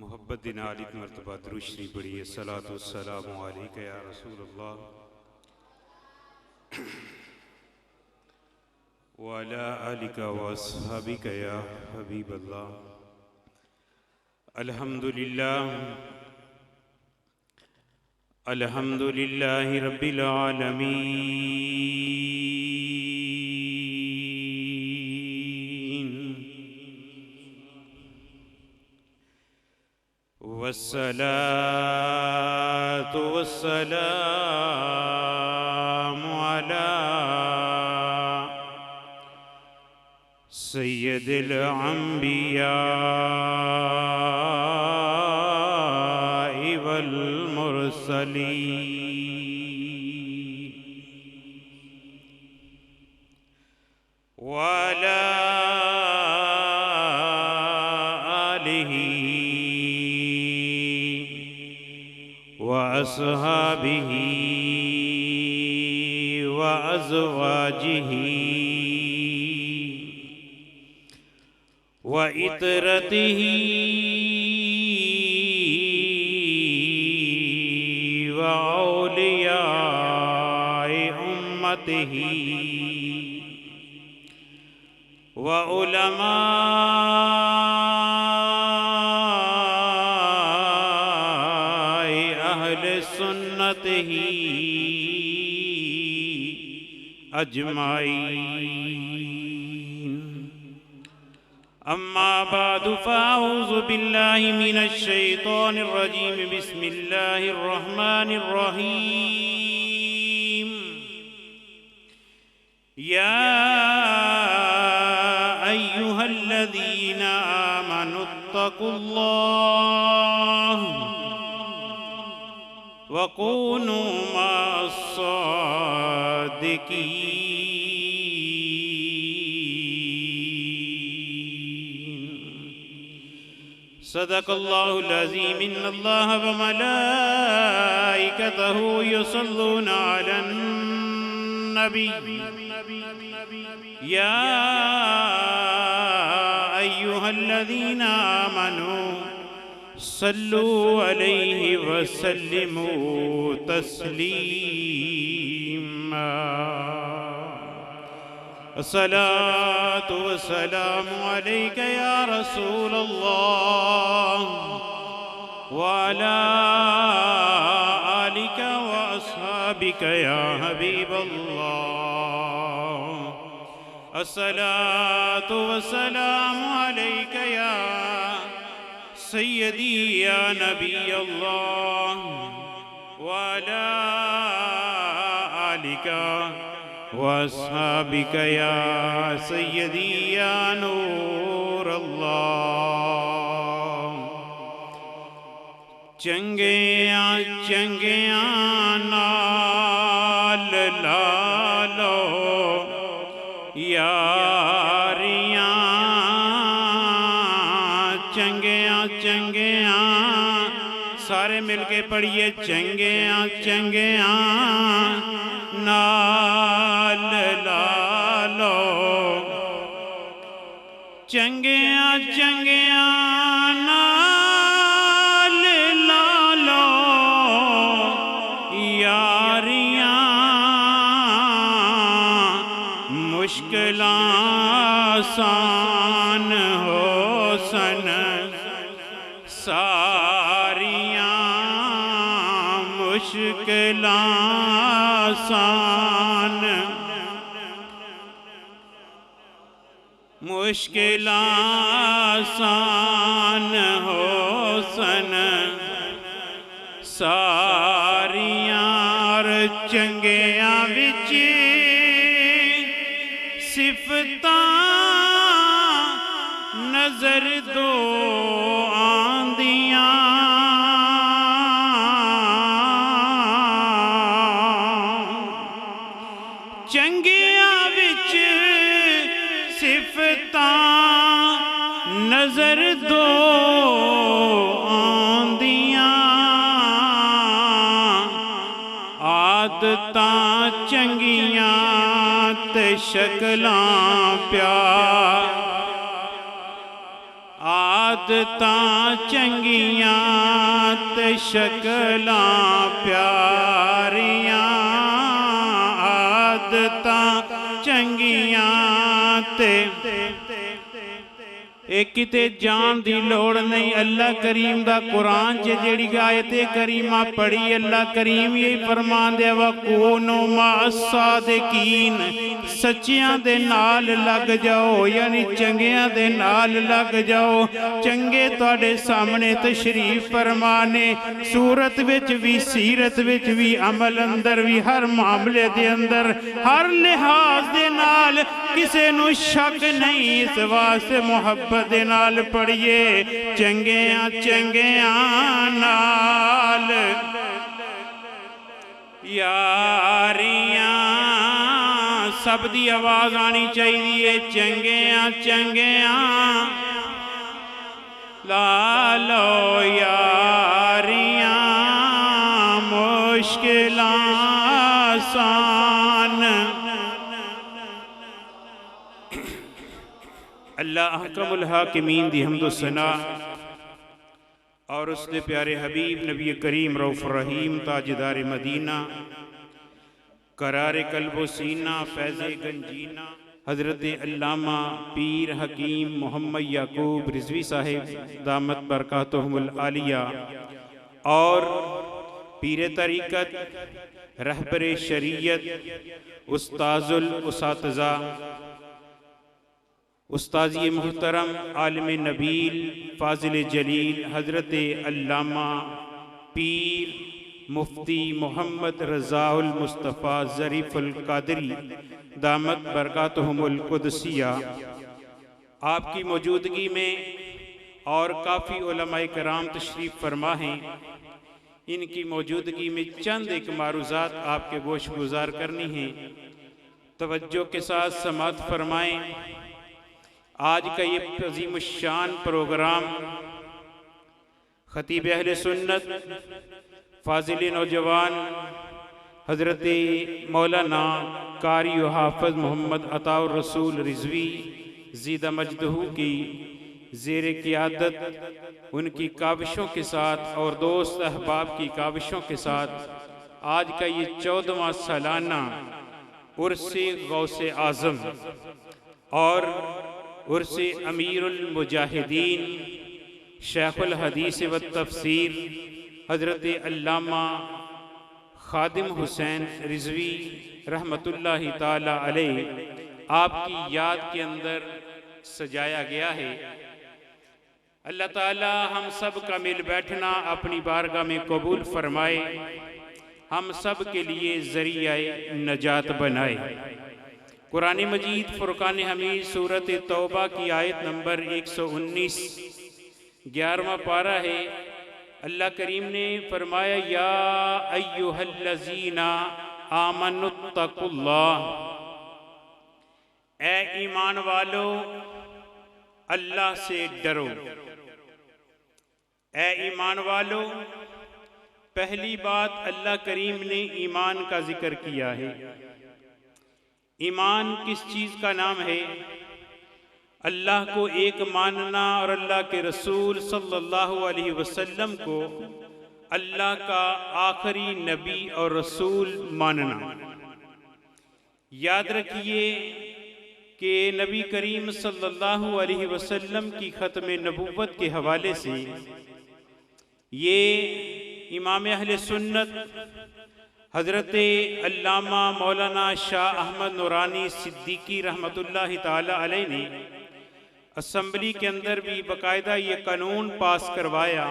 मोहब्बत दिन आलिक मरतबा दुरूद शरीफ पढ़िए। सलातो सलामु अलैका या रसूल अल्लाह व अला आलिका व अस्हाबिका या हबीब अल्लाह। अल्हम्दुलिल्लाह अल्हम्दुलिल्लाहि रब्बिल आलमीन वस्सलातु वस्सलामु अला सय्यदिल अंबिया वल मुरसलीन व अला आलिहि व अस्हाबिहि व अज़वाजिहि व इतरतिहि व औलियाए उम्मतिहि व उलमाए अहले सुन्नतिहि अजमाईन। अम्मा बादु फ़अऊज़ु बिल्लाहि मिनश शैतानिर रजीम। बिस्मिल्लाहिर रहमानिर रहीम। या अय्युहल्लज़ीना आमनुत्तक़ुल्लाह व कूनू मअस्सादिक़ीन। सदक़ल्लाहुल अज़ीम। इन्नल्लाह व मलाइकतहु युसल्लूना अलन नबी। या अय्युहल्लज़ीना आमनू सल्लू अलैहि व सल्लिमू तस्लीमा। अस्सलातु वस्सलामु अलैका या रसूल अल्लाह व अला आलिका व अस्हाबिका या हबीब अल्लाह। अस्सलातु वस्सलामु अलैका या सय्यदी या नबी अल्लाह व अला आलिका व अस्हाबिका या सय्यदी या नूर अल्लाह। चंगिया चंगिया नाल लालो यारियां, चंगिया चंगिया सारे मिलके पढ़िए। चंगिया चंगिया नाल लालो, चंगिया चंगिया नाल लालो यारियां, मुश्किलां आसान हो सन सारियां, मुश्किलां आसान, मुश्किलां आसान हो सन सारियां। चंगियां विच सिफतां नजर दो आंदियां, चंगियां विच सिफतां नजर दो आंदियां, आदतां चंगियां ते शक्लां प्यार, आदतां चंगियां ते शक्लां प्यारियां, आदतां चंगियां ते एक किते जान दी लोड़ नहीं। अल्लाह करीम दा कुरान च जेड़ी आयत करीमा पढ़ी, अल्लाह करीम ये फरमान दे वकूनो मासादिकीन, सच्चियां दे नाल लग जाओ, यानी चंगियां दे नाल लग जाओ। चंगे तुहाडे सामने तशरीफ फरमाने, सूरत विच भी, सीरत विच भी, अमल अंदर भी, हर मामले दे अंदर, हर लिहाज दे नाल किसे नू शक नहीं। इस वास्ते मुहब्बत दे नाल पढ़िए, चंगियां चंगियां नाल यारियां। सब दी आवाज आनी चाहिए, चंगियां चंगियां लालो यारियां, मुश्किलां आसान। अल्लाह अहकमुल हाकिमीन दी हम्दो सना और उसके प्यारे हबीब नबी करीम रऊफ रहीम ताजदार मदीना करारे कल्बो सीना फैज़े गंजीना हज़रत अल्लामा पीर हकीम मोहम्मद याकूब रिजवी साहिब दामत बरकातुहुमुल आलिया और पीर तरीक़त रहबर शरीयत उस्ताजुल उसातिज़ा उस्ताज़ी मुहतरम आलिम नबील फ़ाज़िल जलील हज़रत अल्लामा पीर मुफ्ती मोहम्मद रज़ाउल मुस्तफ़ा ज़रीफ़ुल क़ादरी दामत बरकातुहुमुल क़ुदसिया, आपकी मौजूदगी में और काफ़ी उलमाए कराम तशरीफ़ फरमा हैं। इनकी मौजूदगी में चंद एक मारूज़ात आपके गोश गुजार करनी हैं। तवज्जो के साथ समात फरमाएँ। आज का ये अज़ीमुश्शान प्रोग्राम ख़तीब अहले सुन्नत फ़ाज़िल नौजवान हज़रत मौलाना कारी व हाफ़िज़ मोहम्मद अताउर रसूल रिज़वी ज़ीदा मजदहू की ज़ेर क़ियादत उनकी काविशों के साथ और दोस्त अहबाब की काविशों के साथ आज का ये 14वां सालाना उर्स गौसे आज़म और उर्स अमीरुल मुजाहिदीन शेखुल हदीस व तफसीर हज़रत अल्लामा खादिम हुसैन रिज़वी रहमतुल्लाहि ताला अलैह आपकी याद के अंदर सजाया गया है। अल्लाह ताला हम सब का मिल बैठना अपनी बारगाह में कबूल फरमाए, हम सब के लिए ज़रिया नजात बनाए। कुरान मजीद फ़ुरक़ान हमीद सूरत तौबा की आयत नंबर 119 11वां पारा है। अल्लाह करीम ने फरमाया, या अय्युहल्लज़ीना आमनुत्तकुल्लाह, ए ईमान वालो अल्लाह से डरो। ए ईमान वालो, पहली बात अल्लाह करीम ने ईमान का जिक्र किया है। ईमान किस चीज़ का नाम है? अल्लाह को एक मानना और अल्लाह के रसूल सल्लल्लाहु अलैहि वसल्लम को अल्लाह का आखिरी नबी और रसूल मानना। याद रखिए कि नबी करीम सल्लल्लाहु अलैहि वसल्लम की ख़त्म नबुव्वत के हवाले से ये इमाम अहले सुन्नत हज़रत अल्लामा मौलाना शाह अहमद नूरानी सिद्दीकी रहमतुल्लाहि ताला अलैह ने असम्बली के अंदर भी बाकायदा ये कानून पास करवाया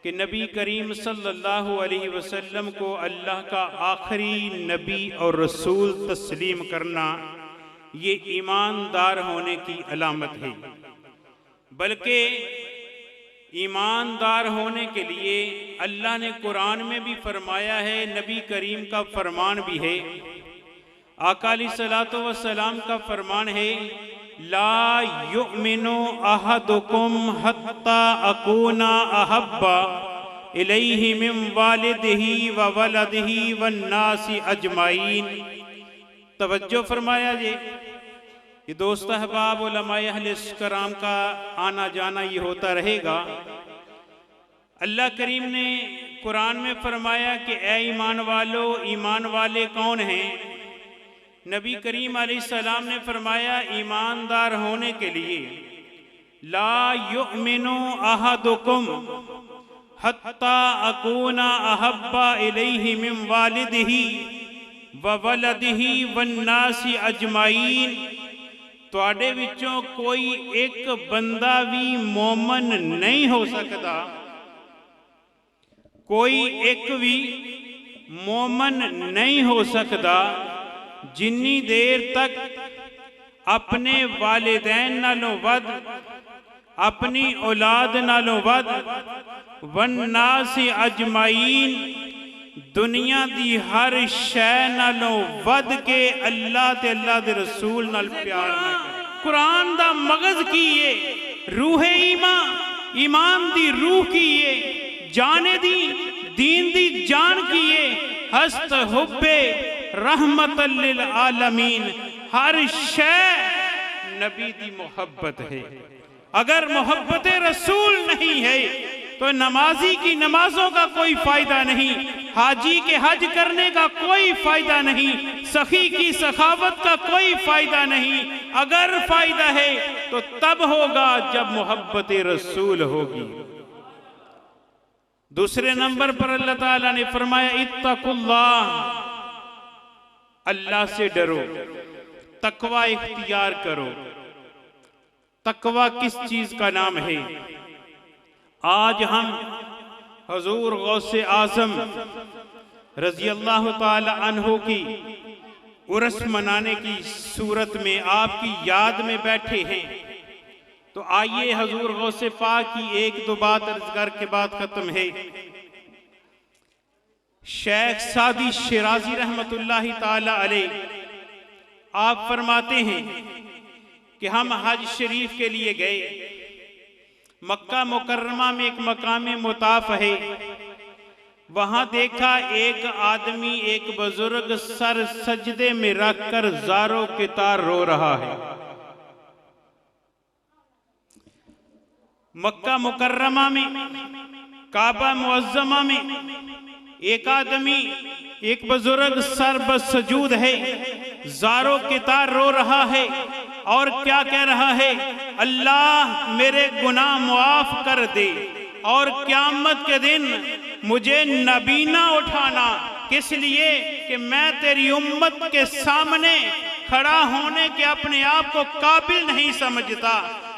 कि नबी करीम सल्लल्लाहु अलैहि वसल्लम को अल्लाह का आखिरी नबी और रसूल तस्लीम करना ये ईमानदार होने की अलामत है। बल्कि ईमानदार होने के लिए अल्लाह ने कुरान में भी फरमाया है, नबी करीम का फरमान भी है, आका अलैहिस्सलातु वस्सलाम का फरमान है, ला युमिनु अहदुकुम हत्ता अकूना अहब्बा इलैहि मिन वालिदिही व वलदिही वन्नासी अजमाइन। तवज्जो फरमाया जे, ये दोस्त अहबाब उलमाए अहले कराम का आना जाना ये होता रहेगा। अल्लाह करीम ने कुरान में फरमाया कि ए ईमान वालो, ईमान वाले कौन हैं? नबी करीम अलैहिस्सलाम ने फरमाया ईमानदार होने के लिए ला युमिनु अहदुकुम हत्ता अकूना अहब्बा इलैहि मिन वालिदिही व वलदिही वन्नासी अजमाइन। तुहाडे विचों कोई एक बंदा भी मोमन नहीं हो सकता, कोई एक भी मोमन नहीं हो सकता जिन्नी देर तक अपने वालिदैन नालों वद, अपनी औलाद नालों वद, वन्नासी अजमाइन, दुनिया दी हर शै नालों वध के अल्लाह ते अल्लाह दे रसूल नाल प्यार ना करे। कुरान दा मगज की ये रूह ईमान, ईमान दी रूह की ये जाने दी दीन दी जान की ये हस्त हुब्बे रहमतल लिल आलमीन। हर शै नबी दी मोहब्बत है। अगर मोहब्बत रसूल नहीं है तो नमाजी की नमाजों का कोई फायदा नहीं, हाजी के हज करने का कोई फायदा नहीं, सखी की सखावत का कोई फायदा नहीं। अगर फायदा है तो तब होगा जब मोहब्बत रसूल होगी। दूसरे नंबर पर अल्लाह ताला ने फरमाया इत्तकुल्लाह, अल्लाह से डरो, तकवा इख्तियार करो। तकवा किस चीज का नाम है? आज हम हजूर गौसे आजम रजी अल्लाह ताला अन्हु की उर्स मनाने की सूरत में आपकी याद में बैठे हैं। तो आइए हजूर गौसे पाक की एक दो बात अर्ज करके बात खत्म है। शेख सादी शिराजी रहमतुल्लाहि ताला अलैह आप फरमाते हैं कि हम हज शरीफ के लिए गए। मक्का मुकर्रमा में एक मकाम मुताफ है, वहां देखा एक आदमी, एक बुजुर्ग सर सजदे में रखकर ज़ारो के तार रो रहा है। मक्का मुकर्रमा में काबा मुअज्जमा में एक आदमी, एक बुजुर्ग सर बस सजूद है, ज़ारो के तार रो रहा है और क्या कह रहा है? अल्लाह मेरे गुनाह मुआफ कर दे और क़यामत के दिन मुझे नबीना उठाना। किस लिए? कि मैं तेरी उम्मत के सामने खड़ा होने के अपने आप को काबिल नहीं समझता।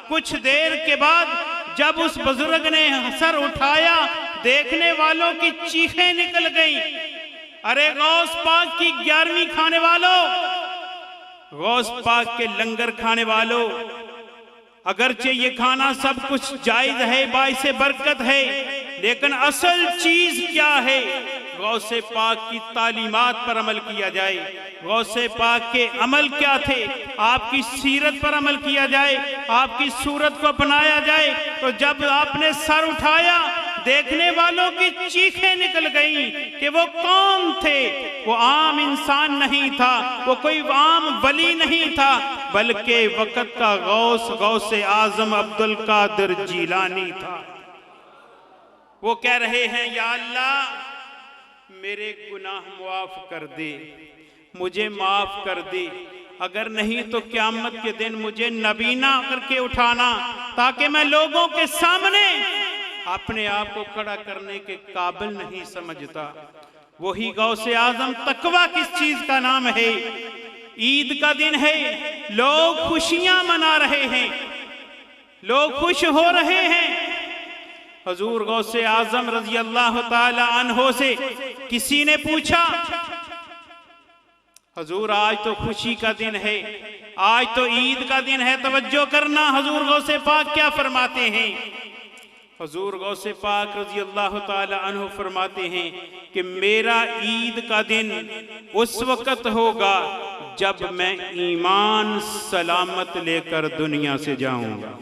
कुछ देर के बाद जब उस बुजुर्ग ने सर उठाया, देखने वालों की चीखें निकल गईं। अरे गौस पाक की 11वीं खाने वालों, गौस पाक के लंगर खाने वालों, अगरचे ये खाना सब कुछ जायज है, बाइसे बरकत है, लेकिन असल चीज क्या है? गौसे पाक की तालीमात पर अमल किया जाए। गौसे पाक के अमल क्या थे? आपकी सीरत पर अमल किया जाए, आपकी सूरत को अपनाया जाए। तो जब आपने सर उठाया, देखने वालों की चीखें निकल गईं कि वो कौन थे? वो आम इंसान नहीं था, वो कोई आम वली नहीं था, बल्कि वक़्त का गौस, गौसे आजम अब्दुल कादिर जीलानी था। वो कह रहे हैं, या अल्लाह मेरे गुनाह मुआफ कर दे, मुझे माफ कर दे। अगर नहीं तो क़यामत के दिन मुझे नबीना करके उठाना, ताकि मैं लोगों के सामने अपने आप को खड़ा करने के काबिल नहीं समझता। वही गौसे आजम। तकवा किस चीज का नाम है? ईद का दिन है, लोग खुशियां मना रहे हैं, लोग खुश हो रहे हैं। हजूर गौसे आजम रजी अल्लाह ताला अन्हो से किसी ने पूछा, हजूर आज तो खुशी का दिन है, आज तो ईद का दिन है, तवज्जो करना। हजूर गौसे पाक क्या फरमाते हैं? हजूर गौसे पाक रजी अल्लाह ताला अन्हु फरमाते हैं कि मेरा ईद का दिन उस वक़्त होगा जब मैं ईमान सलामत लेकर दुनिया से जाऊंगा।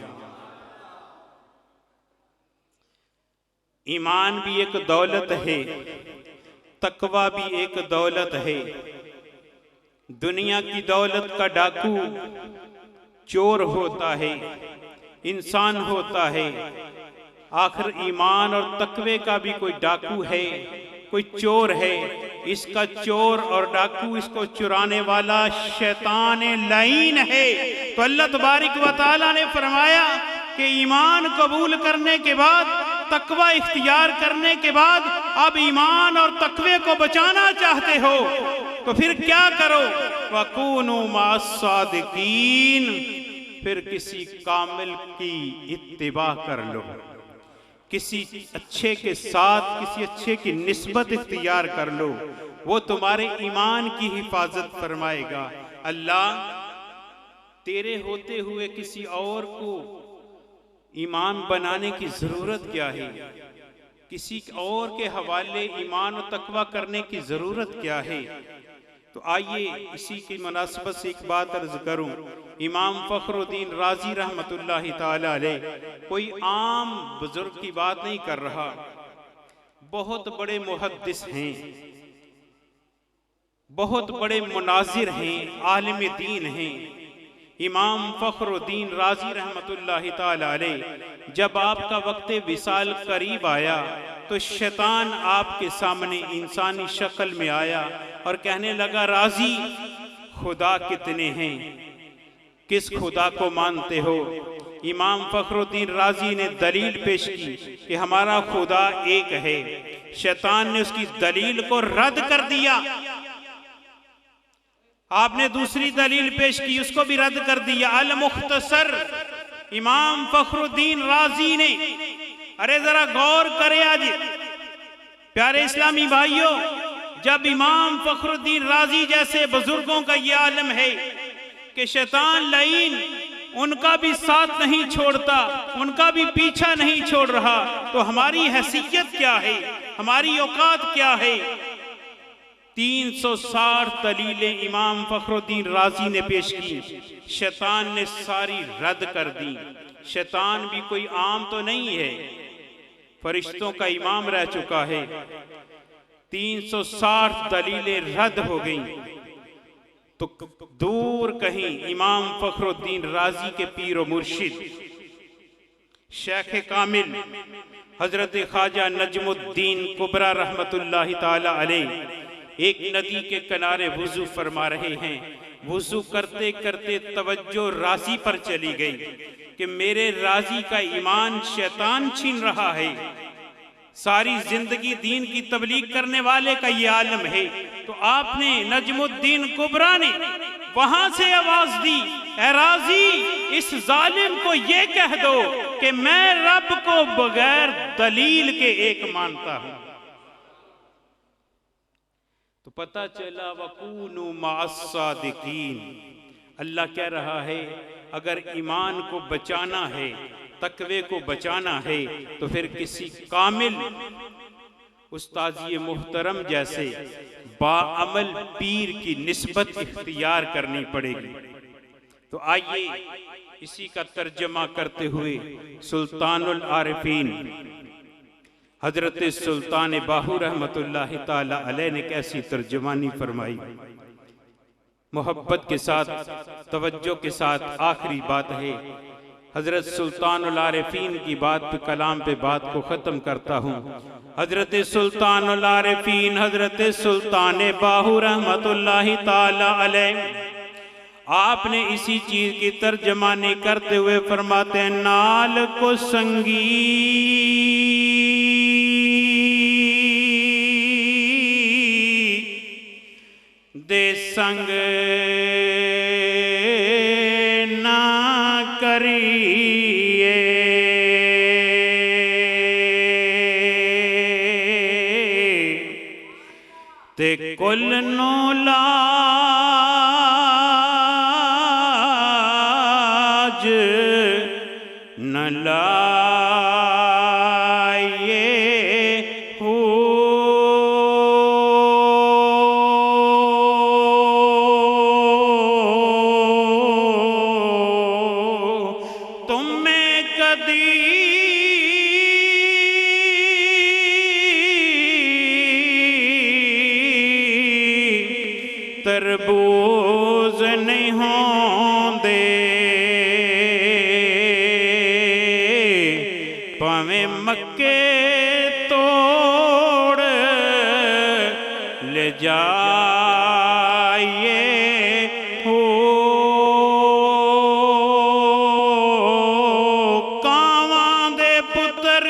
ईमान भी एक दौलत है, तकवा भी एक दौलत है। दुनिया की दौलत का डाकू चोर होता है, इंसान होता है, आखिर ईमान और तकवे का भी कोई डाकू है, कोई चोर है। इसका चोर और डाकू, इसको चुराने वाला शैतान लाइन है। तो अल्लाह तबारक व तआला ने फरमाया कि ईमान कबूल करने के बाद, तकवा इख्तियार करने के बाद, अब ईमान और तकवे को बचाना चाहते हो तो फिर क्या करो, वकूनु मास्सादिकीन, फिर किसी कामिल की इत्तिबा कर लो, किसी अच्छे के साथ किसी अच्छे की निस्बत इख्तियार कर लो, वो तुम्हारे ईमान की हिफाजत फरमाएगा। अल्लाह, तेरे होते हुए किसी और को ईमान बनाने की जरूरत क्या है, किसी और के हवाले ईमान और तकवा करने की जरूरत क्या है। तो आइए इसी की मुनासबत से एक बात अर्ज करूं। इमाम फखरुद्दीन राजी रहमतुल्लाहि ताला अलैह कोई आम बुजुर्ग की बात नहीं कर रहा, बहुत बड़े मुहद्दिस हैं, बहुत बड़े मुनाजिर हैं, आलिम दीन हैं। इमाम फखरुद्दीन राजी रहमतुल्लाहि ताला अलैह जब आपका वक्त विसाल करीब आया तो शैतान आपके सामने इंसानी शक्ल में आया और कहने लगा, राजी, खुदा कितने हैं, किस खुदा को मानते हो? इमाम फखरुद्दीन राजी ने दलील पेश की कि हमारा खुदा एक है। शैतान ने उसकी दलील को रद्द कर दिया। आपने दूसरी दलील पेश की, उसको भी रद्द कर दिया। अल मुख्तसर, इमाम फखरुद्दीन राजी ने, अरे जरा गौर करे आज प्यारे इस्लामी भाइयों, जब इमाम फखरुद्दीन राजी जैसे बुजुर्गों का ये आलम है कि शैतान लईन उनका भी साथ नहीं छोड़ता, उनका भी पीछा नहीं छोड़ रहा, तो हमारी हैसियत क्या है, हमारी औकात क्या है? 360 दलीलें इमाम फखरुद्दीन राजी ने पेश की, शैतान ने सारी रद्द कर दी। शैतान भी कोई आम तो नहीं है, फरिश्तों का इमाम रह चुका है। 360 दलीलें रद्द हो गईं। तो दूर कहीं इमाम फखरुद्दीन राजी के पीर व मुर्शिद शेख कामिल हजरत ख्वाजा नजमुद्दीन कुबरा रहमतुल्लाहि ताला अलैह एक नदी के किनारे वुजू फरमा रहे हैं। वुजू करते करते तवज्जो राजी पर चली गई कि मेरे राजी का ईमान शैतान छीन रहा है। सारी जिंदगी दीन की तबलीग करने वाले का ये आलम है। तो आपने नजमुद्दीन कुबरा ने वहां से आवाज दी, ए राजी, इस जालिम को ये कह दो कि मैं रब को बगैर दलील के एक मानता हूं। तो पता चला वकूनु मास्सादिकीन, अल्लाह कह रहा है अगर ईमान को बचाना है, तकवे को बचाना है, तो फिर किसी कामिल उस्ताद मुहतरम जैसे बाअमल पीर की निस्बत इख्तियार करनी पड़ेगी। तो आइए इसी का तर्जमा करते हुए सुल्तानुल आरिफीन हजरत सुल्तान बाहू रहमतुल्लाहि ताला अलैह ने कैसी तर्जमानी फरमाई। मोहब्बत के साथ, तवज्जो के साथ आखिरी बात है, हजरत सुल्तानुल आरिफीन की बात पे, कलाम पे बात को ख़त्म करता हूँ। हजरत सुल्तानुल आरिफीन हजरत सुल्तान बाहू रहमतुल्लाहि ताला अलैह आपने इसी चीज की तर्जमानी करते हुए फरमाते हैं, नाल को संगी दे संग ना करिए, ते कुल नो लाज न लाए हो। तुम्हें कदी तरबूज भावें मक्के तोड़ ले जाइए हो, कावां दे पुत्र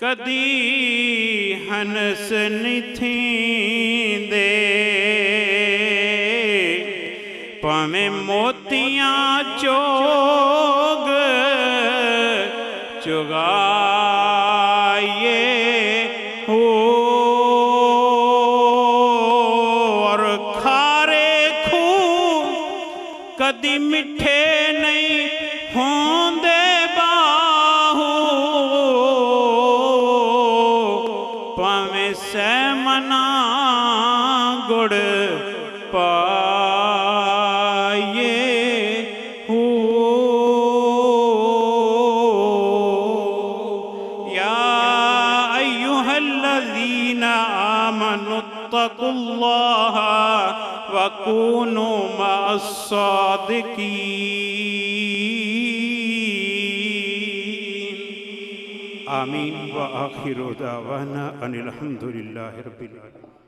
कदी हंस निथींदे, भावें मोतियां चोग चुगाइए हो, और खारे खूह कदी मिठे नहीं होंदे बाहू, भावें सहमना गुड़ पाइए हो। या अय्युहल्लज़ीना आमनुत्तकुल्लाह वकूनू मअस्सादिकीन। आमीन व आखिरु दावाना अनिल हम्दुलिल्लाहि रब्बिल आलमीन।